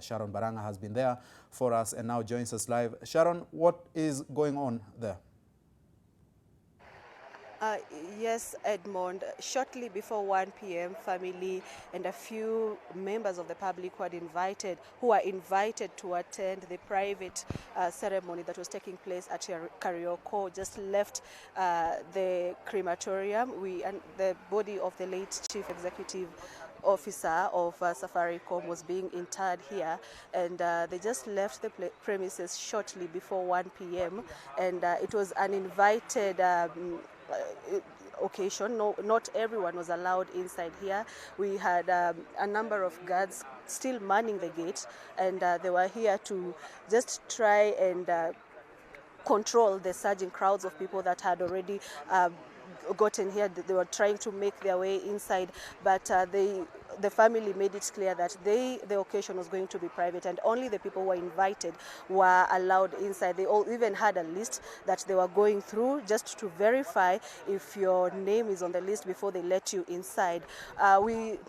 Sharon Baranga has been there for us and now joins us live. Sharon, what is going on there? Yes, Edmond. Shortly before 1 p.m., family and a few members of the public who were invited to attend the private ceremony that was taking place at Karioko just left the crematorium. And the body of the late Chief Executive Officer of Safaricom was being interred here, and they just left the premises shortly before 1 p.m. and it was an invited occasion. No, not everyone was allowed inside here. We had a number of guards still manning the gate, and they were here to just try and control the surging crowds of people that had already gotten here. They were trying to make their way inside, but the family made it clear that the occasion was going to be private and only the people who were invited were allowed inside. They all even had a list that they were going through just to verify if your name is on the list before they let you inside. We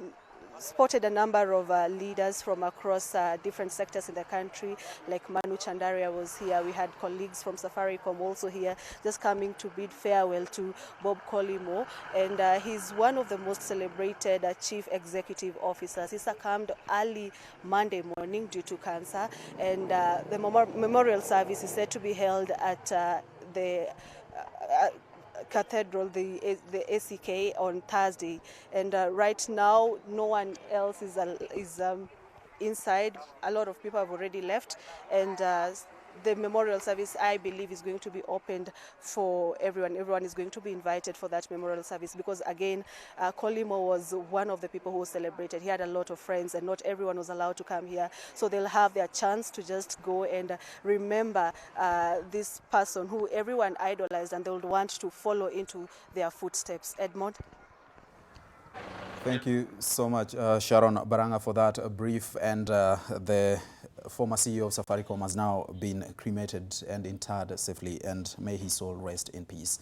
spotted a number of leaders from across different sectors in the country, like Manu Chandaria was here. We had colleagues from Safaricom also here, just coming to bid farewell to Bob Collymore, and he's one of the most celebrated chief executive officers. He succumbed early Monday morning due to cancer, and the memorial service is said to be held at the Cathedral, the ACK, on Thursday, and right now no one else is inside. A lot of people have already left, and the memorial service, I believe, is going to be opened for everyone. Everyone is going to be invited for that memorial service because, again, Collymore was one of the people who celebrated. He had a lot of friends, and not everyone was allowed to come here. So they'll have their chance to just go and remember this person who everyone idolized, and they would want to follow into their footsteps. Edmond? Thank you so much, Sharon Baranga, for that brief. And the former CEO of Safaricom has now been cremated and interred safely, and may his soul rest in peace.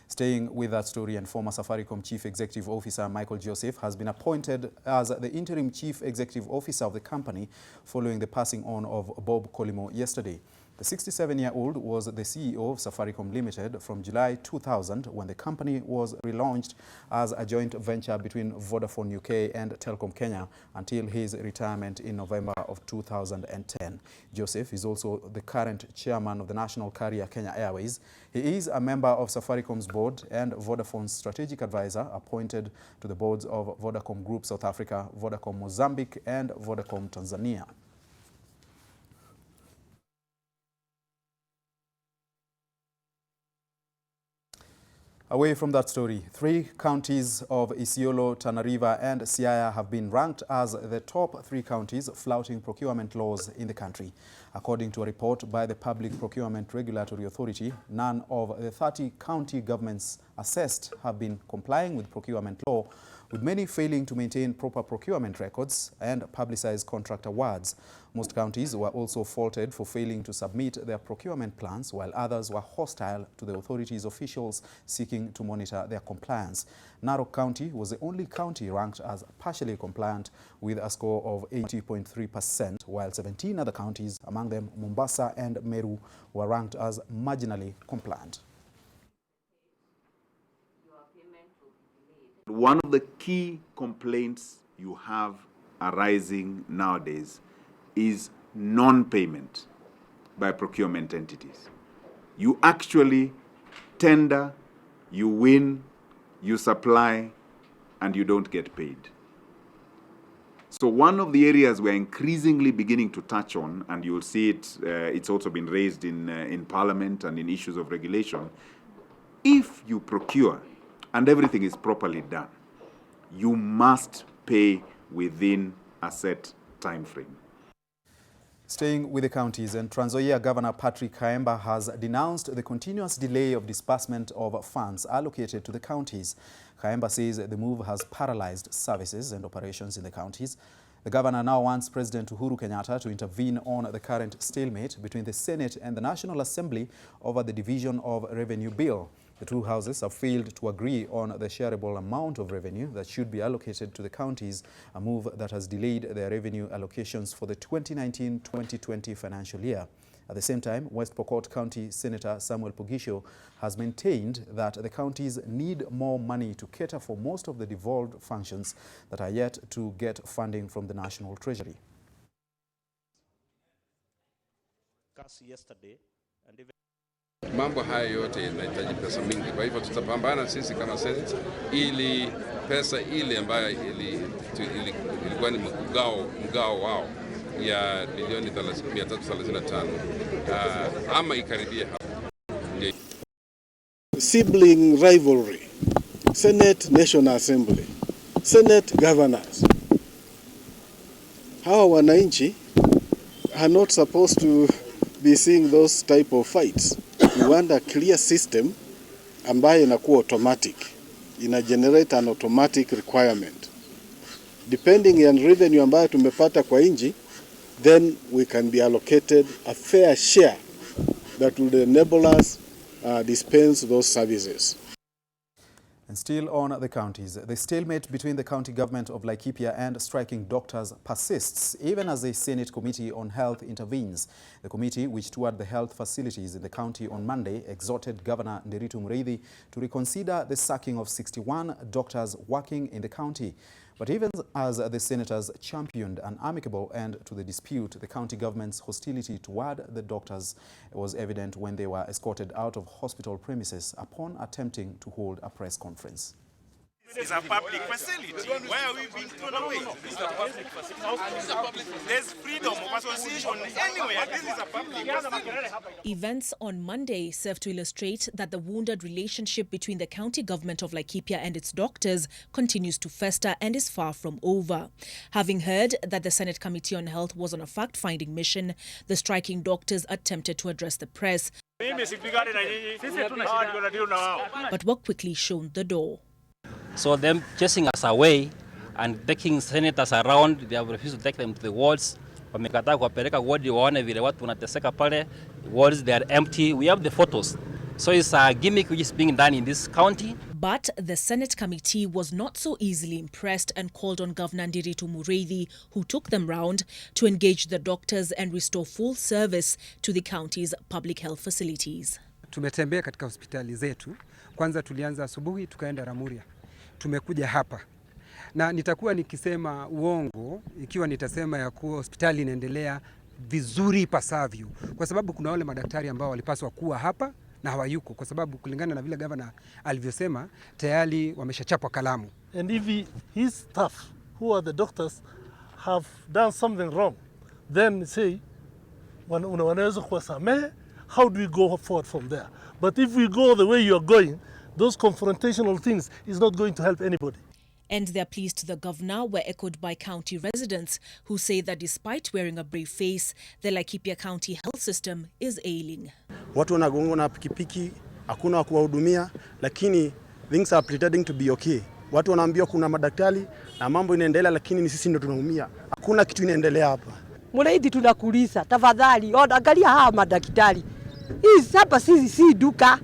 Staying with that story, and former Safaricom Chief Executive Officer Michael Joseph has been appointed as the interim Chief Executive Officer of the company following the passing on of Bob Collymore yesterday. The 67-year-old was the CEO of Safaricom Limited from July 2000, when the company was relaunched as a joint venture between Vodafone UK and Telkom Kenya until his retirement in November of 2010. Joseph is also the current chairman of the national carrier Kenya Airways. He is a member of Safaricom's board and Vodafone's strategic advisor, appointed to the boards of Vodacom Group South Africa, Vodacom Mozambique and Vodacom Tanzania. Away from that story, 3 counties of Isiolo, Tana River and Siaya have been ranked as the top 3 counties flouting procurement laws in the country. According to a report by the Public Procurement Regulatory Authority, none of the 30 county governments assessed have been complying with procurement law, with many failing to maintain proper procurement records and publicize contract awards. Most counties were also faulted for failing to submit their procurement plans, while others were hostile to the authorities' officials seeking to monitor their compliance. Narok County was the only county ranked as partially compliant with a score of 80.3%, while 17 other counties, among them Mombasa and Meru, were ranked as marginally compliant. One of the key complaints you have arising nowadays is non-payment by procurement entities. You actually tender, you win, you supply, and you don't get paid. So one of the areas we're increasingly beginning to touch on, and you'll see it, it's also been raised in Parliament and in issues of regulation, if you procure and everything is properly done, you must pay within a set time frame. Staying with the counties, and Trans Nzoia Governor Patrick Khaemba has denounced the continuous delay of disbursement of funds allocated to the counties. Khaemba says the move has paralyzed services and operations in the counties. The governor now wants President Uhuru Kenyatta to intervene on the current stalemate between the Senate and the National Assembly over the division of revenue bill. The two houses have failed to agree on the shareable amount of revenue that should be allocated to the counties, a move that has delayed their revenue allocations for the 2019-2020 financial year. At the same time, West Pokot County Senator Samuel Pugisho has maintained that the counties need more money to cater for most of the devolved functions that are yet to get funding from the National Treasury. Mambo haya yote yanahitaji pesa mingi, kwa hivyo tutapambana sisi kama Senate ili pesa ile ambayo ilikuwa ni mgao wao ya bilioni 335 ama ikaribie hapo. Sibling rivalry, Senate National Assembly, Senate governors. Hawa wananchi are not supposed to be seeing those type of fights. We want a clear system ambayo inakuwa automatic, ina generate an automatic requirement. Depending on revenue ambayo tumepata kwa nchi, then we can be allocated a fair share that will enable us dispense those services. And still on the counties, the stalemate between the county government of Laikipia and striking doctors persists, even as the Senate Committee on Health intervenes. The committee, which toured the health facilities in the county on Monday, exhorted Governor Nderitu Mureithi to reconsider the sacking of 61 doctors working in the county. But even as the senators championed an amicable end to the dispute, the county government's hostility toward the doctors was evident when they were escorted out of hospital premises upon attempting to hold a press conference. This is a public facility. Why are we being thrown away? This is a public facility. There's freedom of association anywhere. This is a public facility. Events on Monday serve to illustrate that the wounded relationship between the county government of Laikipia and its doctors continues to fester and is far from over. Having heard that the Senate Committee on Health was on a fact-finding mission, the striking doctors attempted to address the press, but were quickly shown the door. So them chasing us away and taking senators around, they have refused to take them to the wards. Wamekataa kuwapeleka ward waone vile watu wanateseka pale. Wards, they are empty. We have the photos. So it's a gimmick which is being done in this county. But the Senate committee was not so easily impressed and called on Governor Nderitu Mureithi, who took them round, to engage the doctors and restore full service to the county's public health facilities. Tumetembea katika hospitali zetu. Kwanza tulianza asubuhi tukaenda Ramuria. Tumekuja hapa na nitakuwa nikisema uongo ikiwa nitasema ya kuwa hospitali inaendelea vizuri ipasavyo, kwa sababu kuna wale madaktari ambao walipaswa kuwa hapa na hawayuko, kwa sababu kulingana na vile governor alivyosema tayari wameshachapwa kalamu. And if his staff, who are the doctors, have done something wrong, then say wanaweza kuwasamehe. How do we go forward from there? But if we go the way you are going, those confrontational things is not going to help anybody. And their pleas to the governor were echoed by county residents who say that despite wearing a brave face, the Laikipia County health system is ailing. Watu wanagonga na pikipiki, hakuna wa kuwahudumia, lakini things are pretending to be okay. Watu wanaambiwa kuna madaktari na mambo inaendelea, lakini ni sisi ndio tunaumia. Hakuna kitu inaendelea hapa. Mureithi tunakuuliza, tafadhali angalia hawa madaktari. Hii hapa sisi si duka.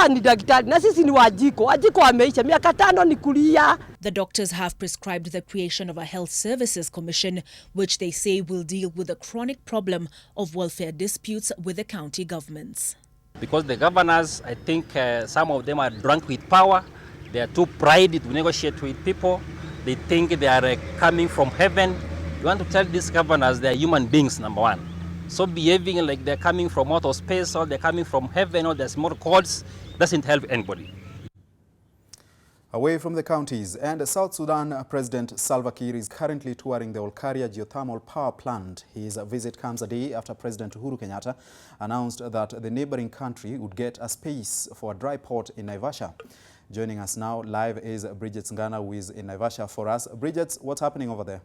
Ni daktari na sisi ni wajiko wameisha miaka 5 ni kulia. The doctors have prescribed the creation of a health services commission, which they say will deal with the chronic problem of welfare disputes with the county governments. Because the governors, I think some of them are drunk with power. They are too prided to negotiate with people. They think they are coming from heaven. You want to tell these governors they are human beings, number one. So behaving like they're coming from outer space or they're coming from heaven or there's more gods doesn't help anybody. Away from the counties, and South Sudan President Salva Kiir is currently touring the Olkaria geothermal power plant. His visit comes a day after President Uhuru Kenyatta announced that the neighboring country would get a space for a dry port in Naivasha. Joining us now live is Bridget Ngana, who is in Naivasha for us. Bridget, what's happening over there?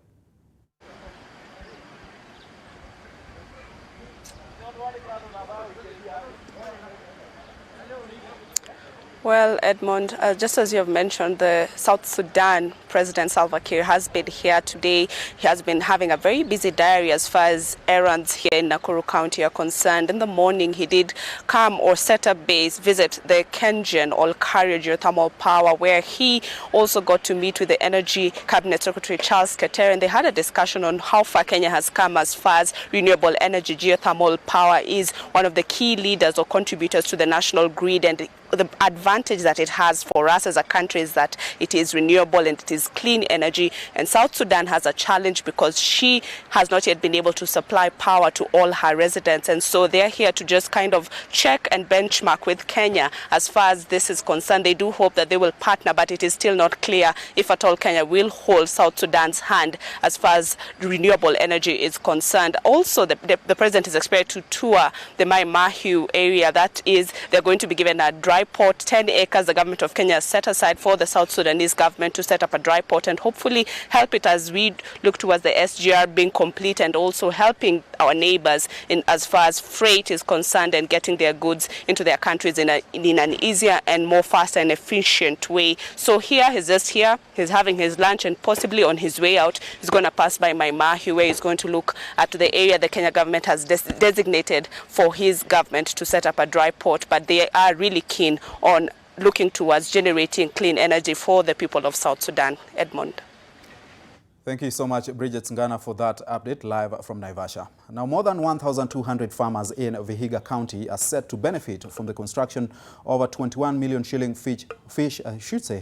Well, Edmond, just as you have mentioned, the South Sudan President Salva Kiir has been here today. He has been having a very busy diary as far as errands here in Nakuru County are concerned. In the morning, he did come or set up base, visit the Kengen all-carrier geothermal power, where he also got to meet with the Energy Cabinet Secretary Charles Keter, and they had a discussion on how far Kenya has come as far as renewable energy. Geothermal power is one of the key leaders or contributors to the national grid, and the advantage that it has for us as a country is that it is renewable and it is clean energy. And South Sudan has a challenge because she has not yet been able to supply power to all her residents. And so they're here to just kind of check and benchmark with Kenya as far as this is concerned. They do hope that they will partner, but it is still not clear if at all Kenya will hold South Sudan's hand as far as renewable energy is concerned. Also, the president is expected to tour the Mai Mahiu area. That is, they're going to be given a dry port, 10 acres the government of Kenya has set aside for the South Sudanese government to set up a dry port and hopefully help it as we look towards the SGR being complete, and also helping our neighbors in as far as freight is concerned and getting their goods into their countries in an easier and more faster and efficient way. So he's just here, he's having his lunch, and possibly on his way out he's going to pass by Mai Mahiu, where he's going to look at the area the Kenya government has designated for his government to set up a dry port. But they are really keen on looking towards generating clean energy for the people of South Sudan. Edmond. Thank you so much, Bridget Ngana, for that update live from Naivasha. Now, more than 1,200 farmers in Vihiga County are set to benefit from the construction of a 21 million shilling fish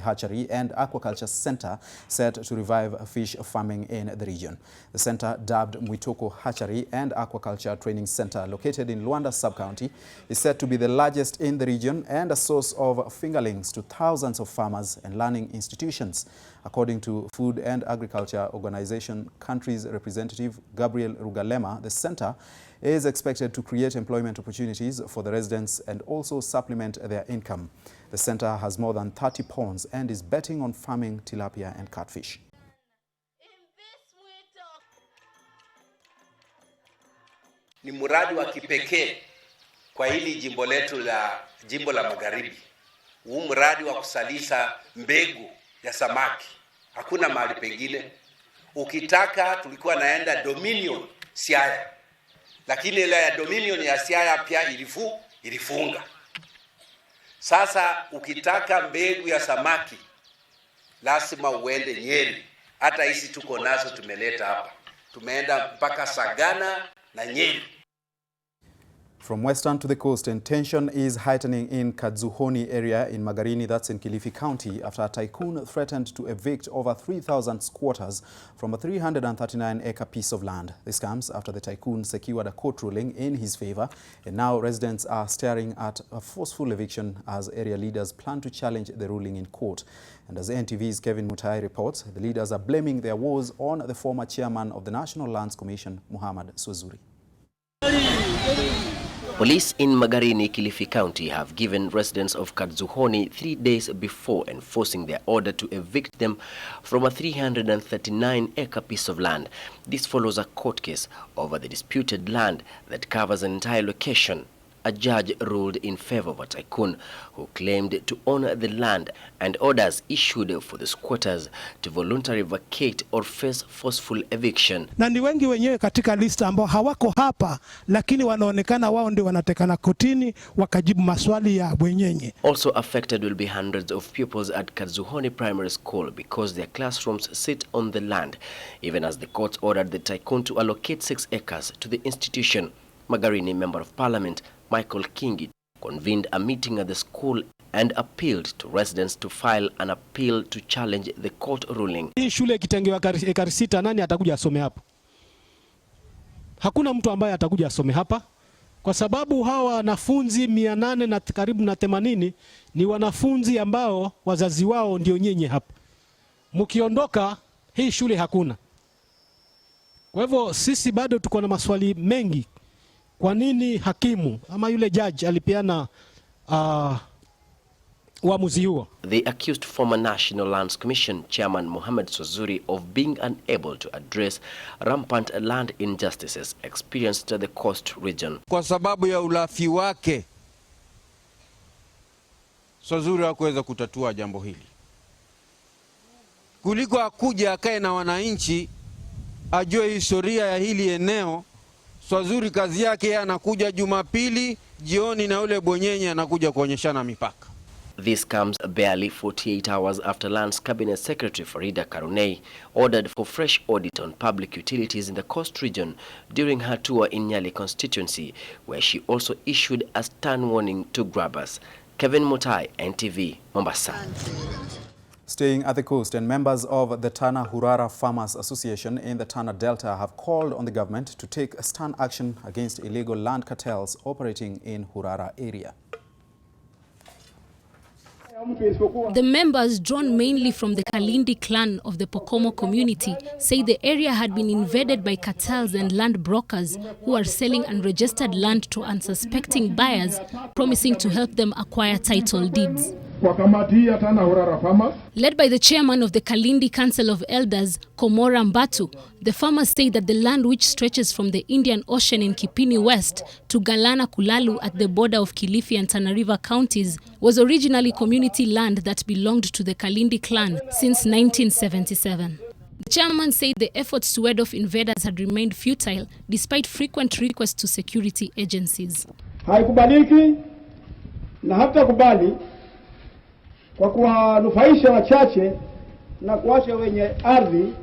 hatchery and aquaculture center set to revive fish farming in the region. The center, dubbed Mwitoko Hatchery and Aquaculture Training Center, located in Luanda Sub-County, is said to be the largest in the region and a source of fingerlings to thousands of farmers and learning institutions. According to Food and Agriculture Organization country's representative Gabriel Rugalema, the center is expected to create employment opportunities for the residents and also supplement their income. The center has more than 30 ponds and is betting on farming tilapia and catfish. Ni mradi wa kipekee kwa hili jimbo letu la jimbo la Magharibi. Huu mradi wa kusalisa mbegu ya samaki. Hakuna mahali pengine. Ukitaka tulikuwa naenda Dominion Siaya. Lakini ile ya Dominion ya Siaya pia ilifunga. Sasa ukitaka mbegu ya samaki lazima uende Nyeri. Hata hizi tuko nazo tumeleta hapa. Tumeenda mpaka Sagana na Nyeri. From western to the coast, and tension is heightening in Kadzuhoni area in Magarini, that's in Kilifi County, after a tycoon threatened to evict over 3,000 squatters from a 339-acre piece of land. This comes after the tycoon secured a court ruling in his favor, and now residents are staring at a forceful eviction as area leaders plan to challenge the ruling in court. And as NTV's Kevin Mutai reports, the leaders are blaming their woes on the former chairman of the National Lands Commission, Muhammad Swazuri. Police in Magarini, Kilifi County have given residents of Kadzuhoni 3 days before enforcing their order to evict them from a 339-acre piece of land. This follows a court case over the disputed land that covers an entire location. A judge ruled in favor of a tycoon who claimed to own the land, and orders issued for the squatters to voluntarily vacate or face forceful eviction. Na ni wengi wenyewe katika lista ambao hawako hapa, lakini wanaonekana wao ndio wanatekana kotini wakajibu maswali ya wenyenye. Also affected will be hundreds of pupils at Kadzuhoni Primary School because their classrooms sit on the land, even as the court ordered the tycoon to allocate 6 acres to the institution. Magarini Member of Parliament Michael Kingi convened a meeting at the school and appealed to residents to file an appeal to challenge the court ruling. Hii shule ikitengewa ekari 6, nani atakuja asome hapa? Hakuna mtu ambaye atakuja asome hapa kwa sababu hawa wanafunzi 800 na karibu na 80 ni wanafunzi ambao wazazi wao ndio nyenye hapa. Mkiondoka hii shule hakuna. Kwa hivyo sisi bado tuko na maswali mengi. Kwa nini hakimu ama yule judge alipeana uamuzi huo? The accused former National Lands Commission Chairman Mohamed Swazuri of being unable to address rampant land injustices experienced at the coast region. Kwa sababu ya ulafi wake, Swazuri hakuweza kutatua jambo hili. kuliko akuja akae na wananchi, ajue historia ya hili eneo. Swazuri kazi yake anakuja Jumapili jioni na ule bwenyenye anakuja kuonyeshana mipaka. This comes barely 48 hours after Lands Cabinet Secretary Farida Karunei ordered for fresh audit on public utilities in the coast region during her tour in Nyali constituency, where she also issued a stern warning to grabbers. Kevin Mutai, NTV, Mombasa. Staying at the coast, and members of the Tana Hurara Farmers Association in the Tana Delta have called on the government to take stern action against illegal land cartels operating in Hurara area. The members, drawn mainly from the Kalindi clan of the Pokomo community, say the area had been invaded by cartels and land brokers who are selling unregistered land to unsuspecting buyers, promising to help them acquire title deeds. Led by the chairman of the Kalindi Council of Elders, Komora Mbatu, the farmers say that the land, which stretches from the Indian Ocean in Kipini West to Galana Kulalu at the border of Kilifi and Tana River counties, was originally community land that belonged to the Kalindi clan since 1977. The chairman said the efforts to ward off invaders had remained futile despite frequent requests to security agencies. Haikubaliki na hata kubali kwa kuwanufaisha wachache na kuacha wenye ardhi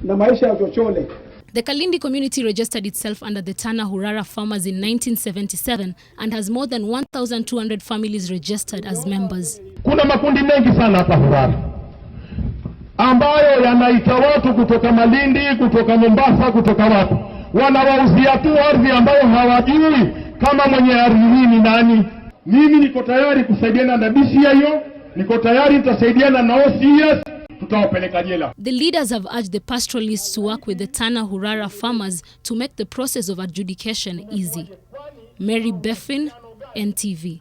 na maisha ya chochole. The Kalindi community registered itself under the Tana Hurara farmers in 1977 and has more than 1,200 families registered as members. Kuna makundi mengi sana hapa Hurara ambayo yanaita watu kutoka Malindi, kutoka Mombasa, kutoka wapi. Wanawauzia tu ardhi ambayo hawajui kama mwenye ardhi hii ni nani. Mimi niko tayari kusaidiana na DCIO, niko tayari nitasaidiana na OCS, tutawapeleka jela. The leaders have urged the pastoralists to work with the Tana Hurara farmers to make the process of adjudication easy. Mary Beffin, NTV.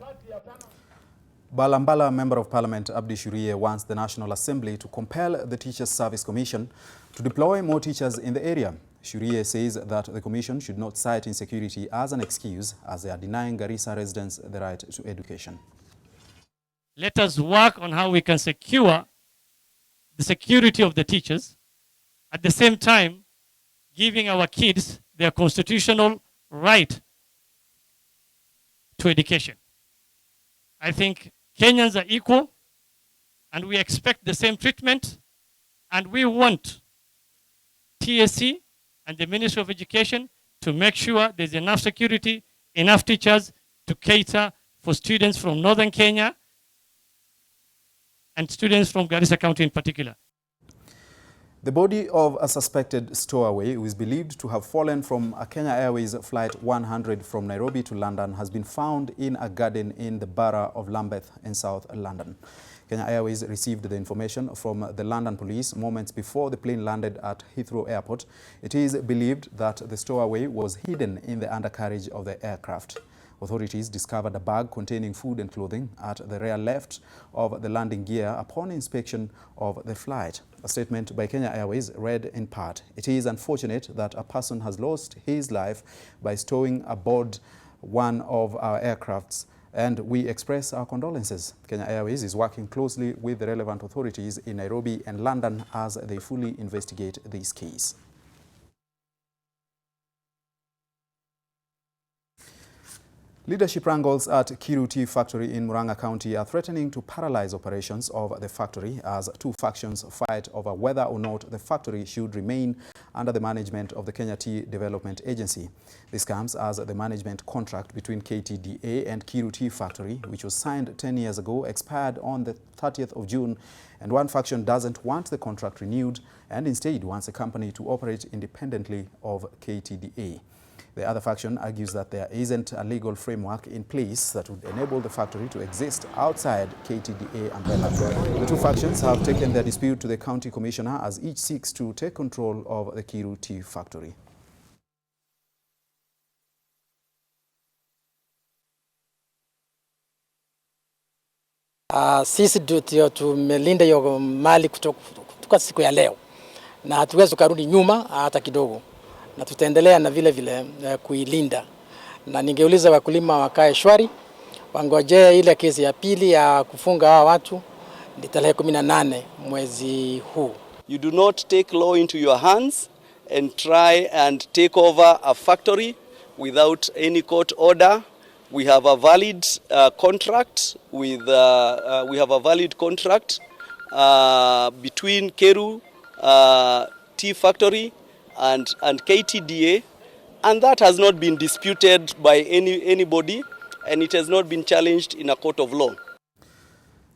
Balambala Member of Parliament Abdi Shurie wants the National Assembly to compel the Teachers Service Commission to deploy more teachers in the area. Shurie says that the commission should not cite insecurity as an excuse, as they are denying Garissa residents the right to education. Let us work on how we can secure the security of the teachers, at the same time giving our kids their constitutional right to education. I think Kenyans are equal and we expect the same treatment, and we want TSC and the Ministry of Education to make sure there's enough security, enough teachers to cater for students from northern Kenya and students from Garissa County in particular. The body of a suspected stowaway who is believed to have fallen from a Kenya Airways flight 100 from Nairobi to London has been found in a garden in the borough of Lambeth in South London. Kenya Airways received the information from the London police moments before the plane landed at Heathrow Airport. It is believed that the stowaway was hidden in the undercarriage of the aircraft. Authorities discovered a bag containing food and clothing at the rear left of the landing gear upon inspection of the flight. A statement by Kenya Airways read in part, "It is unfortunate that a person has lost his life by stowing aboard one of our aircrafts, and we express our condolences." Kenya Airways is working closely with the relevant authorities in Nairobi and London as they fully investigate this case. Leadership wrangles at Kiru Tea Factory in Murang'a County are threatening to paralyze operations of the factory as two factions fight over whether or not the factory should remain under the management of the Kenya Tea Development Agency. This comes as the management contract between KTDA and Kiru Tea Factory, which was signed 10 years ago, expired on the 30th of June, and one faction doesn't want the contract renewed and instead wants the company to operate independently of KTDA. The other faction argues that there isn't a legal framework in place that would enable the factory to exist outside KTDA umbrella. The two factions have taken their dispute to the county commissioner as each seeks to take control of the Kiru Tea Factory. Sisi ndio tumelinda hiyo mali kutoka siku ya leo na hatuwezi kurudi nyuma hata kidogo, na tutaendelea na vile vile kuilinda. Na ningeuliza wakulima wakae shwari, wangojee ile kesi ya pili ya kufunga hawa watu ni tarehe 18 mwezi huu. You do not take law into your hands and try and take over a factory without any court order. We have a valid contract with between Keru Tea Factory and KTDA, and that has not been disputed by anybody, and it has not been challenged in a court of law.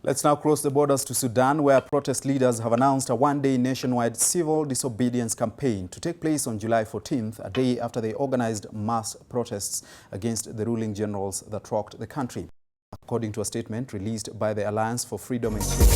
Let's now cross the borders to Sudan, where protest leaders have announced a one-day nationwide civil disobedience campaign to take place on July 14th, a day after they organized mass protests against the ruling generals that rocked the country, according to a statement released by the Alliance for Freedom and Change.